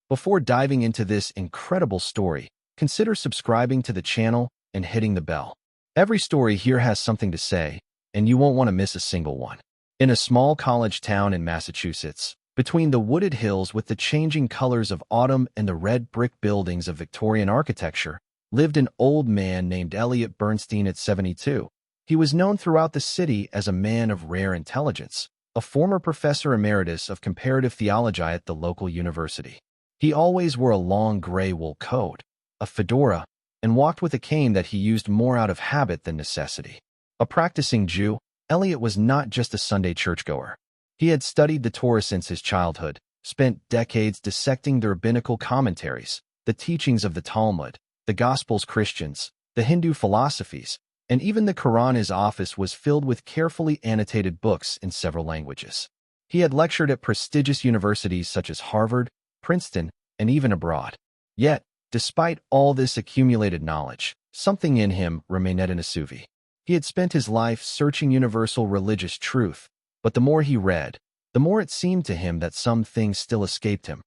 Before diving into this incredible story, consider subscribing to the channel and hitting the bell. Every story here has something to say, and you won't want to miss a single one. In a small college town in Massachusetts, between the wooded hills with the changing colors of autumn and the red brick buildings of Victorian architecture, lived an old man named Elliot Bernstein at 72. He was known throughout the city as a man of rare intelligence, a former professor emeritus of comparative theology at the local university. He always wore a long gray wool coat, a fedora, and walked with a cane that he used more out of habit than necessity. A practicing Jew, Elliot was not just a Sunday churchgoer. He had studied the Torah since his childhood, spent decades dissecting the rabbinical commentaries, the teachings of the Talmud, the Gospels Christians, the Hindu philosophies, and even the Quran. His office was filled with carefully annotated books in several languages. He had lectured at prestigious universities such as Harvard, Princeton, and even abroad. Yet, despite all this accumulated knowledge, something in him remained inasuvi. He had spent his life searching universal religious truth, but the more he read, the more it seemed to him that some things still escaped him.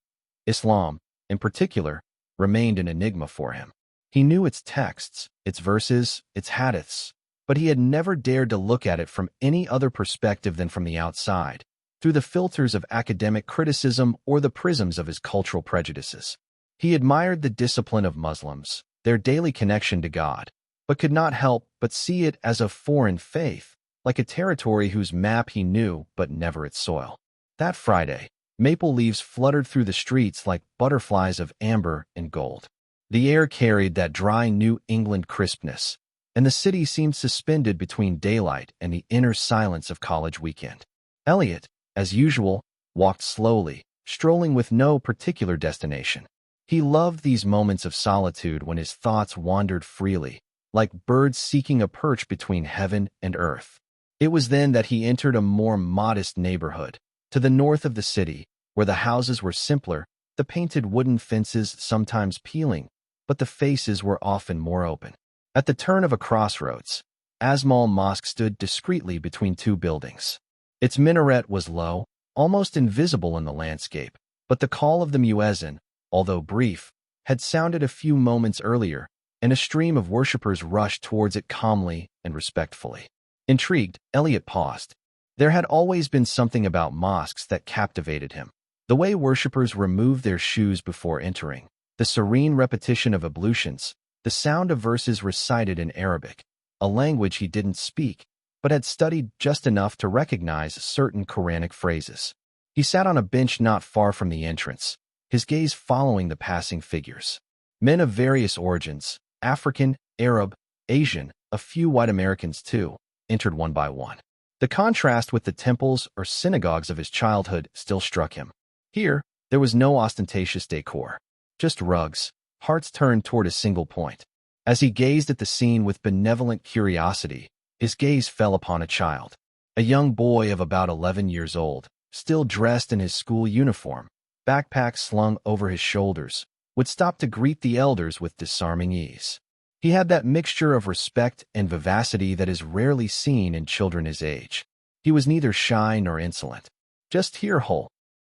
Islam, in particular, remained an enigma for him. He knew its texts, its verses, its hadiths, but he had never dared to look at it from any other perspective than from the outside, through the filters of academic criticism or the prisms of his cultural prejudices. He admired the discipline of Muslims, their daily connection to God, but could not help but see it as a foreign faith, like a territory whose map he knew but never its soil. That Friday, maple leaves fluttered through the streets like butterflies of amber and gold. The air carried that dry New England crispness, and the city seemed suspended between daylight and the inner silence of college weekend. Elliot, as usual, walked slowly, strolling with no particular destination. He loved these moments of solitude when his thoughts wandered freely, like birds seeking a perch between heaven and earth. It was then that he entered a more modest neighborhood, to the north of the city, where the houses were simpler, the painted wooden fences sometimes peeling, but the faces were often more open. At the turn of a crossroads, Azmal Mosque stood discreetly between two buildings. Its minaret was low, almost invisible in the landscape, but the call of the muezzin, although brief, had sounded a few moments earlier, and a stream of worshippers rushed towards it calmly and respectfully. Intrigued, Elliot paused. There had always been something about mosques that captivated him. The way worshippers removed their shoes before entering, the serene repetition of ablutions, the sound of verses recited in Arabic, a language he didn't speak, but had studied just enough to recognize certain Quranic phrases. He sat on a bench not far from the entrance, his gaze following the passing figures. Men of various origins, African, Arab, Asian, a few white Americans too, entered one by one. The contrast with the temples or synagogues of his childhood still struck him. Here, there was no ostentatious decor, just rugs, hearts turned toward a single point. As he gazed at the scene with benevolent curiosity, his gaze fell upon a child, a young boy of about 11 years old, still dressed in his school uniform, backpack slung over his shoulders, would stop to greet the elders with disarming ease. He had that mixture of respect and vivacity that is rarely seen in children his age. He was neither shy nor insolent. Just here,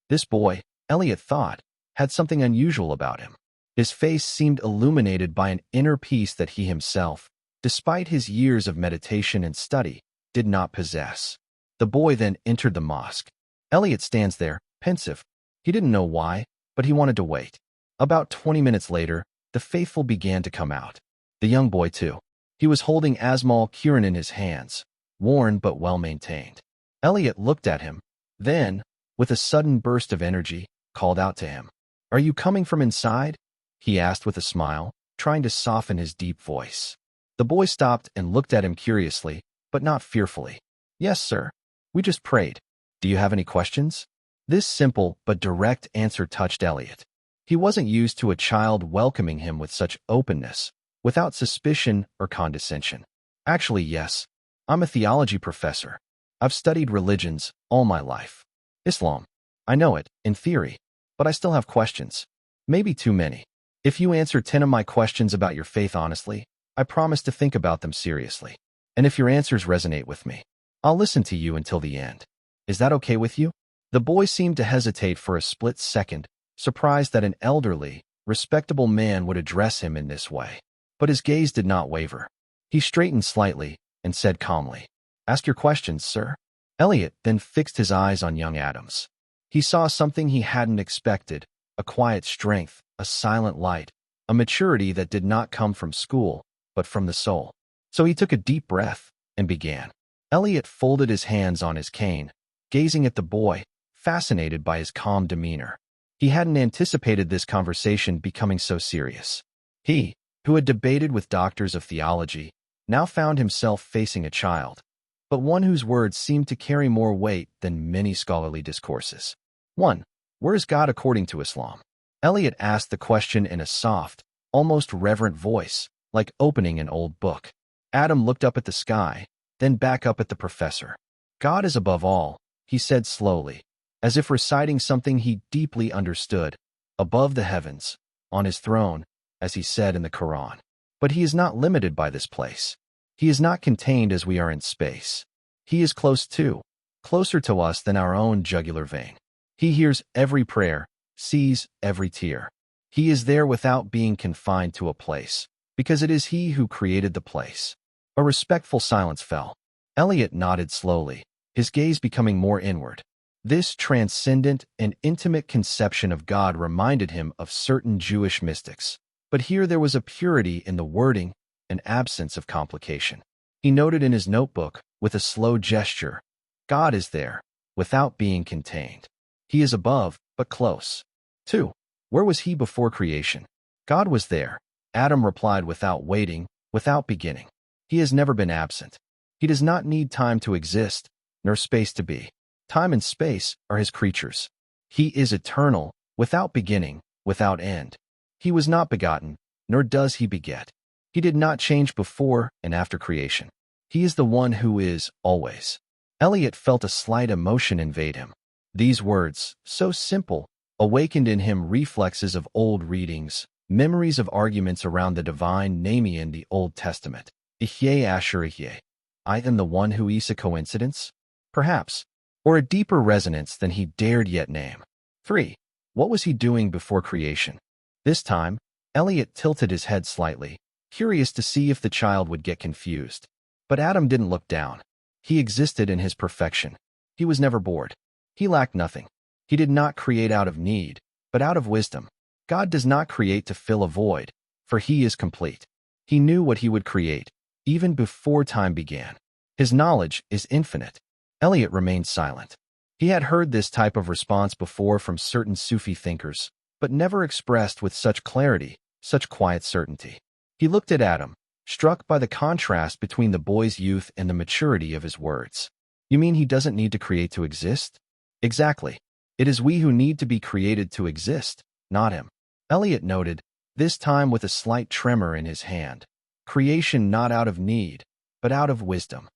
this boy, Elliot thought, had something unusual about him. His face seemed illuminated by an inner peace that he himself, despite his years of meditation and study, did not possess. The boy then entered the mosque. Elliot stands there, pensive. He didn't know why, but he wanted to wait. About 20 minutes later, the faithful began to come out. The young boy, too. He was holding Azmal Quran in his hands, worn but well-maintained. Elliot looked at him, then, with a sudden burst of energy, called out to him. "Are you coming from inside?" he asked with a smile, trying to soften his deep voice. The boy stopped and looked at him curiously, but not fearfully. "Yes, sir. We just prayed. Do you have any questions?" This simple but direct answer touched Elliot. He wasn't used to a child welcoming him with such openness, without suspicion or condescension. "Actually, yes. I'm a theology professor. I've studied religions all my life. Islam. I know it, in theory, but I still have questions. Maybe too many. If you answer 10 of my questions about your faith honestly, I promise to think about them seriously. And if your answers resonate with me, I'll listen to you until the end. Is that okay with you?" The boy seemed to hesitate for a split second, surprised that an elderly, respectable man would address him in this way. But his gaze did not waver. He straightened slightly and said calmly, "Ask your questions, sir." Elliot then fixed his eyes on young Adams. He saw something he hadn't expected, a quiet strength, a silent light, a maturity that did not come from school, but from the soul. So he took a deep breath and began. Elliot folded his hands on his cane, gazing at the boy, fascinated by his calm demeanor. He hadn't anticipated this conversation becoming so serious. He, who had debated with doctors of theology, now found himself facing a child, but one whose words seemed to carry more weight than many scholarly discourses. 1. Where is God according to Islam? Elliot asked the question in a soft, almost reverent voice, like opening an old book. Adam looked up at the sky, then back up at the professor. God is above all, he said slowly, as if reciting something he deeply understood, above the heavens, on his throne, as he said in the Quran. But he is not limited by this place. He is not contained as we are in space. He is close too, closer to us than our own jugular vein. He hears every prayer, sees every tear. He is there without being confined to a place, because it is he who created the place. A respectful silence fell. Elliot nodded slowly, his gaze becoming more inward. This transcendent and intimate conception of God reminded him of certain Jewish mystics. But here there was a purity in the wording, an absence of complication. He noted in his notebook, with a slow gesture, God is there, without being contained. He is above, but close. 2. Where was he before creation? God was there, Adam replied without waiting, without beginning. He has never been absent. He does not need time to exist, nor space to be. Time and space are his creatures. He is eternal, without beginning, without end. He was not begotten, nor does he beget. He did not change before and after creation. He is the one who is, always. Elliot felt a slight emotion invade him. These words, so simple, awakened in him reflexes of old readings, memories of arguments around the divine, namely in the Old Testament. Ihye Asher Ihye. I am the one who is a coincidence? Perhaps. Or a deeper resonance than he dared yet name. 3. What was he doing before creation? This time, Elliot tilted his head slightly, curious to see if the child would get confused. But Adam didn't look down. He existed in his perfection. He was never bored. He lacked nothing. He did not create out of need, but out of wisdom. God does not create to fill a void, for he is complete. He knew what he would create, even before time began. His knowledge is infinite. Elliot remained silent. He had heard this type of response before from certain Sufi thinkers, but never expressed with such clarity, such quiet certainty. He looked at Adam, struck by the contrast between the boy's youth and the maturity of his words. You mean he doesn't need to create to exist? Exactly. It is we who need to be created to exist, not him. Elliot noted, this time with a slight tremor in his hand. Creation not out of need, but out of wisdom.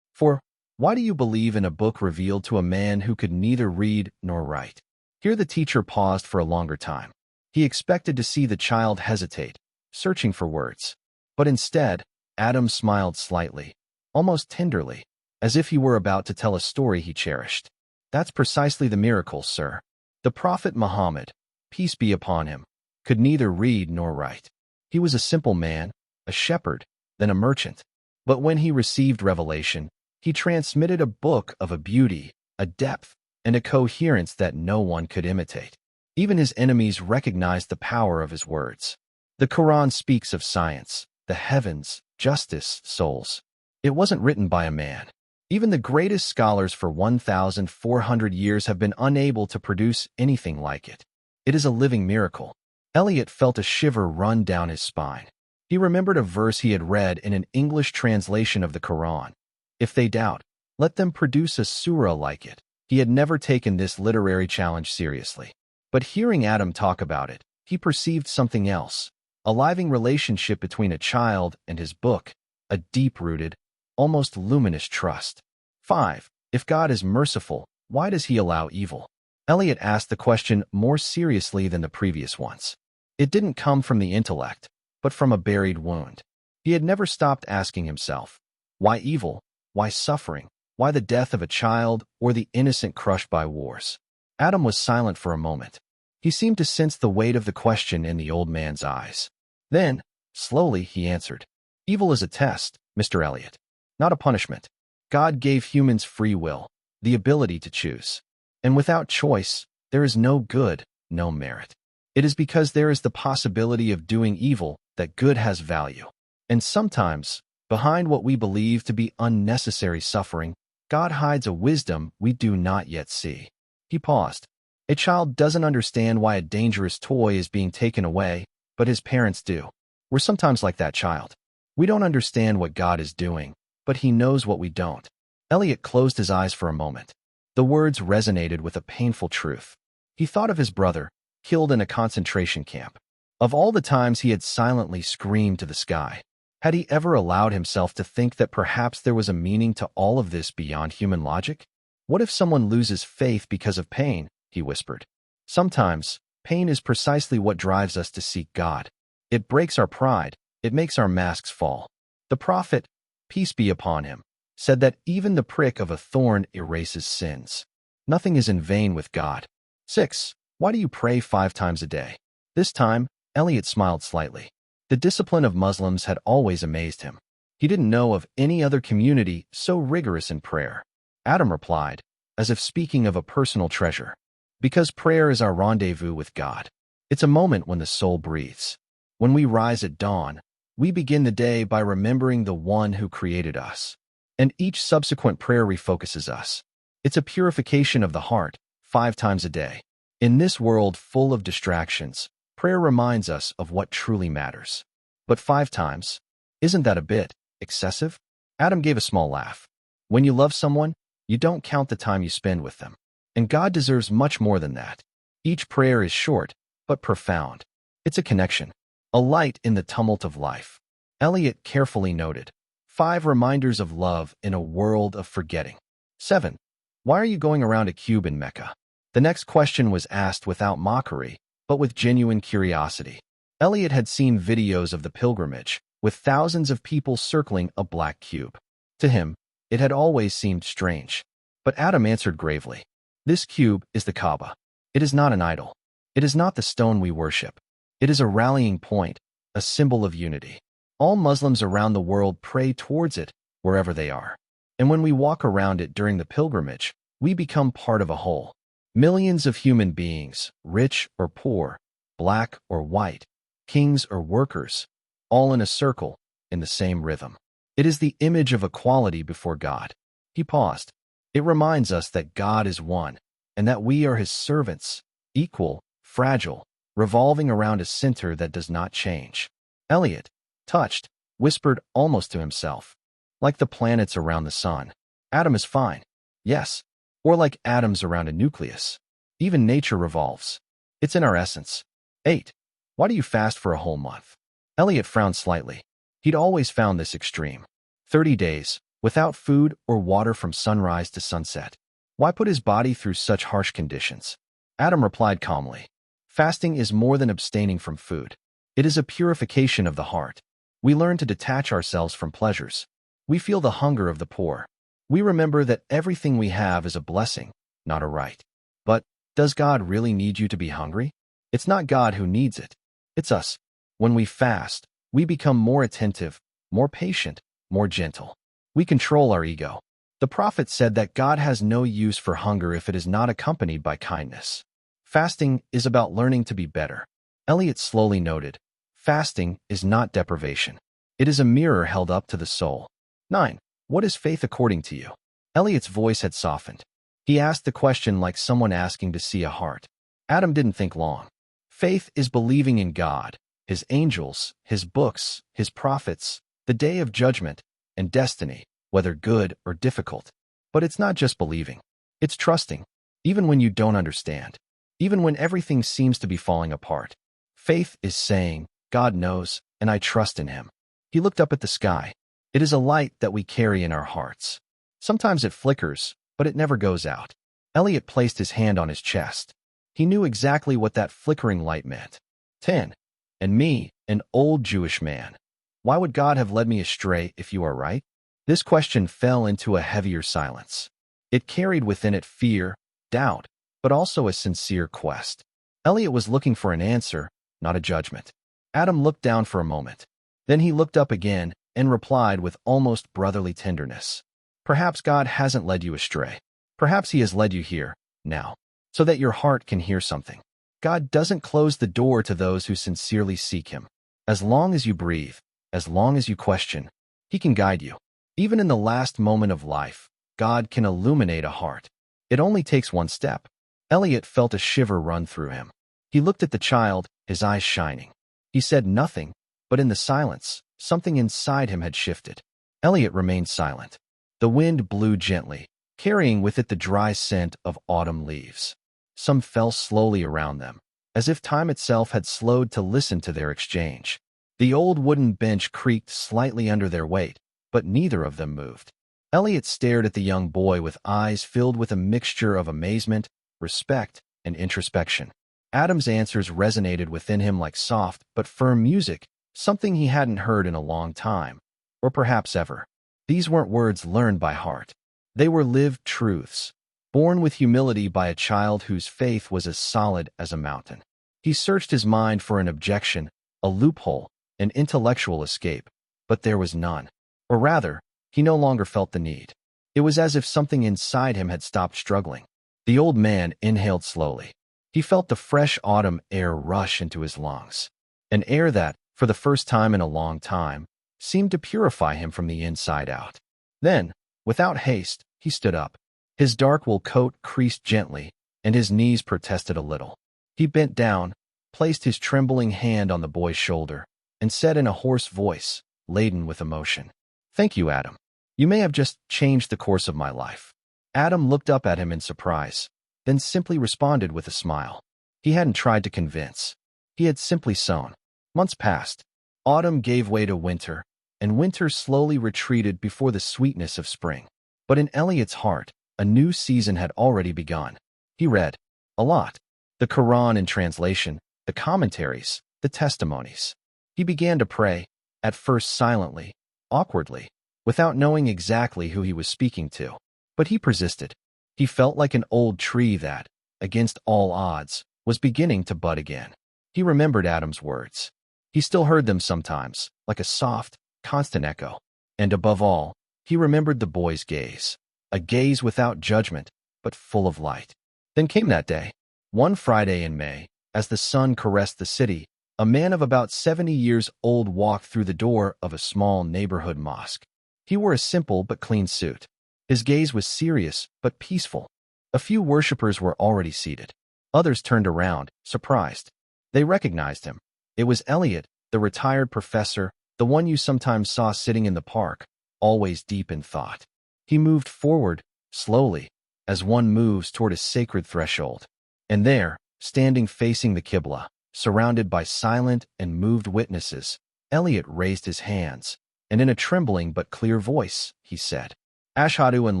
4. Why do you believe in a book revealed to a man who could neither read nor write? Here the teacher paused for a longer time. He expected to see the child hesitate, searching for words. But instead, Adam smiled slightly, almost tenderly, as if he were about to tell a story he cherished. That's precisely the miracle, sir. The Prophet Muhammad, peace be upon him, could neither read nor write. He was a simple man, a shepherd, then a merchant. But when he received revelation, he transmitted a book of a beauty, a depth, and a coherence that no one could imitate. Even his enemies recognized the power of his words. The Quran speaks of science, the heavens, justice, souls. It wasn't written by a man. Even the greatest scholars for 1,400 years have been unable to produce anything like it. It is a living miracle. Elliot felt a shiver run down his spine. He remembered a verse he had read in an English translation of the Quran. If they doubt, let them produce a surah like it. He had never taken this literary challenge seriously. But hearing Adam talk about it, he perceived something else, a living relationship between a child and his book, a deep-rooted, almost luminous trust. 5. If God is merciful, why does he allow evil? Elliot asked the question more seriously than the previous ones. It didn't come from the intellect, but from a buried wound. He had never stopped asking himself, why evil, why suffering, why the death of a child or the innocent crushed by wars? Adam was silent for a moment. He seemed to sense the weight of the question in the old man's eyes. Then, slowly, he answered, "Evil is a test, Mr. Elliot, not a punishment. God gave humans free will, the ability to choose. And without choice, there is no good, no merit. It is because there is the possibility of doing evil that good has value. And sometimes, behind what we believe to be unnecessary suffering, God hides a wisdom we do not yet see." He paused. A child doesn't understand why a dangerous toy is being taken away, but his parents do. We're sometimes like that child. We don't understand what God is doing, but he knows what we don't. Elliot closed his eyes for a moment. The words resonated with a painful truth. He thought of his brother, killed in a concentration camp. Of all the times he had silently screamed to the sky. Had he ever allowed himself to think that perhaps there was a meaning to all of this beyond human logic? "What if someone loses faith because of pain?" he whispered. "Sometimes, pain is precisely what drives us to seek God. It breaks our pride. It makes our masks fall." The prophet, peace be upon him, said that even the prick of a thorn erases sins. Nothing is in vain with God. 6. Why do you pray 5 times a day? This time, Elliot smiled slightly. The discipline of Muslims had always amazed him. He didn't know of any other community so rigorous in prayer. Adam replied, as if speaking of a personal treasure, "Because prayer is our rendezvous with God. It's a moment when the soul breathes. When we rise at dawn, we begin the day by remembering the one who created us. And each subsequent prayer refocuses us. It's a purification of the heart, 5 times a day. In this world full of distractions, prayer reminds us of what truly matters." But 5 times? Isn't that a bit excessive? Adam gave a small laugh. When you love someone, you don't count the time you spend with them. And God deserves much more than that. Each prayer is short, but profound. It's a connection, a light in the tumult of life. Elliot carefully noted, 5 reminders of love in a world of forgetting. 7. Why are you going around a cube in Mecca? The next question was asked without mockery, but with genuine curiosity. Elliot had seen videos of the pilgrimage, with thousands of people circling a black cube. To him, it had always seemed strange. But Adam answered gravely, "This cube is the Kaaba. It is not an idol. It is not the stone we worship. It is a rallying point, a symbol of unity. All Muslims around the world pray towards it, wherever they are. And when we walk around it during the pilgrimage, we become part of a whole. Millions of human beings, rich or poor, black or white, kings or workers, all in a circle, in the same rhythm. It is the image of equality before God." He paused. "It reminds us that God is one, and that we are his servants, equal, fragile, revolving around a center that does not change." Elliot, touched, whispered almost to himself, "Like the planets around the sun. Adam is fine. Yes. Or like atoms around a nucleus. Even nature revolves. It's in our essence." 8. Why do you fast for a whole month? Elliot frowned slightly. He'd always found this extreme. 30 days, without food or water from sunrise to sunset. Why put his body through such harsh conditions? Adam replied calmly, "Fasting is more than abstaining from food. It is a purification of the heart. We learn to detach ourselves from pleasures. We feel the hunger of the poor. We remember that everything we have is a blessing, not a right. But does God really need you to be hungry? It's not God who needs it. It's us. When we fast, we become more attentive, more patient, more gentle. We control our ego. The prophet said that God has no use for hunger if it is not accompanied by kindness. Fasting is about learning to be better." Elliot slowly noted, "Fasting is not deprivation. It is a mirror held up to the soul." 9. What is faith according to you? Elliot's voice had softened. He asked the question like someone asking to see a heart. Adam didn't think long. Faith is believing in God, his angels, his books, his prophets, the day of judgment, and destiny, whether good or difficult. But it's not just believing. It's trusting, even when you don't understand, even when everything seems to be falling apart. Faith is saying, "God knows, and I trust in him." He looked up at the sky. It is a light that we carry in our hearts. Sometimes it flickers, but it never goes out. Elliot placed his hand on his chest. He knew exactly what that flickering light meant. 10. And me, an old Jewish man. Why would God have led me astray if you are right? This question fell into a heavier silence. It carried within it fear, doubt, but also a sincere quest. Elliot was looking for an answer, not a judgment. Adam looked down for a moment. Then he looked up again and replied with almost brotherly tenderness. Perhaps God hasn't led you astray. Perhaps he has led you here, now, so that your heart can hear something. God doesn't close the door to those who sincerely seek him. As long as you breathe, as long as you question, he can guide you. Even in the last moment of life, God can illuminate a heart. It only takes one step. Elliot felt a shiver run through him. He looked at the child, his eyes shining. He said nothing, but in the silence, something inside him had shifted. Elliot remained silent. The wind blew gently, carrying with it the dry scent of autumn leaves. Some fell slowly around them, as if time itself had slowed to listen to their exchange. The old wooden bench creaked slightly under their weight, but neither of them moved. Elliot stared at the young boy with eyes filled with a mixture of amazement, respect, and introspection. Adam's answers resonated within him like soft but firm music, something he hadn't heard in a long time, or perhaps ever. These weren't words learned by heart. They were lived truths, born with humility by a child whose faith was as solid as a mountain. He searched his mind for an objection, a loophole, an intellectual escape, but there was none. Or rather, he no longer felt the need. It was as if something inside him had stopped struggling. The old man inhaled slowly. He felt the fresh autumn air rush into his lungs, an air that, for the first time in a long time, seemed to purify him from the inside out. Then, without haste, he stood up. His dark wool coat creased gently, and his knees protested a little. He bent down, placed his trembling hand on the boy's shoulder, and said in a hoarse voice, laden with emotion, "Thank you, Adam. You may have just changed the course of my life." Adam looked up at him in surprise, then simply responded with a smile. He hadn't tried to convince. He had simply sown. Months passed. Autumn gave way to winter, and winter slowly retreated before the sweetness of spring. But in Elliot's heart, a new season had already begun. He read a lot. The Quran in translation, the commentaries, the testimonies. He began to pray, at first silently, awkwardly, without knowing exactly who he was speaking to. But he persisted. He felt like an old tree that, against all odds, was beginning to bud again. He remembered Adam's words. He still heard them sometimes, like a soft, constant echo. And above all, he remembered the boy's gaze. A gaze without judgment, but full of light. Then came that day. One Friday in May, as the sun caressed the city, a man of about 70 years old walked through the door of a small neighborhood mosque. He wore a simple but clean suit. His gaze was serious but peaceful. A few worshippers were already seated. Others turned around, surprised. They recognized him. It was Elliot, the retired professor, the one you sometimes saw sitting in the park, always deep in thought. He moved forward, slowly, as one moves toward a sacred threshold. And there, standing facing the Qibla, surrounded by silent and moved witnesses, Elliot raised his hands, and in a trembling but clear voice, he said, "Ashhadu an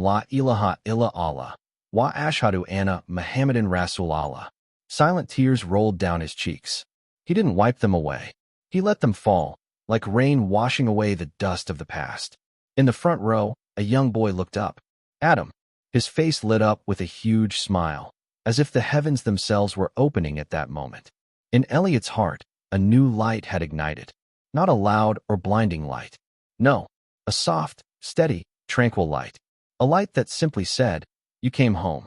la ilaha illa Allah, wa ashhadu anna Muhammadan Rasulallah." Silent tears rolled down his cheeks. He didn't wipe them away. He let them fall, like rain washing away the dust of the past. In the front row, a young boy looked up. Adam. His face lit up with a huge smile, as if the heavens themselves were opening at that moment. In Elliot's heart, a new light had ignited. Not a loud or blinding light. No, a soft, steady, tranquil light. A light that simply said, "You came home."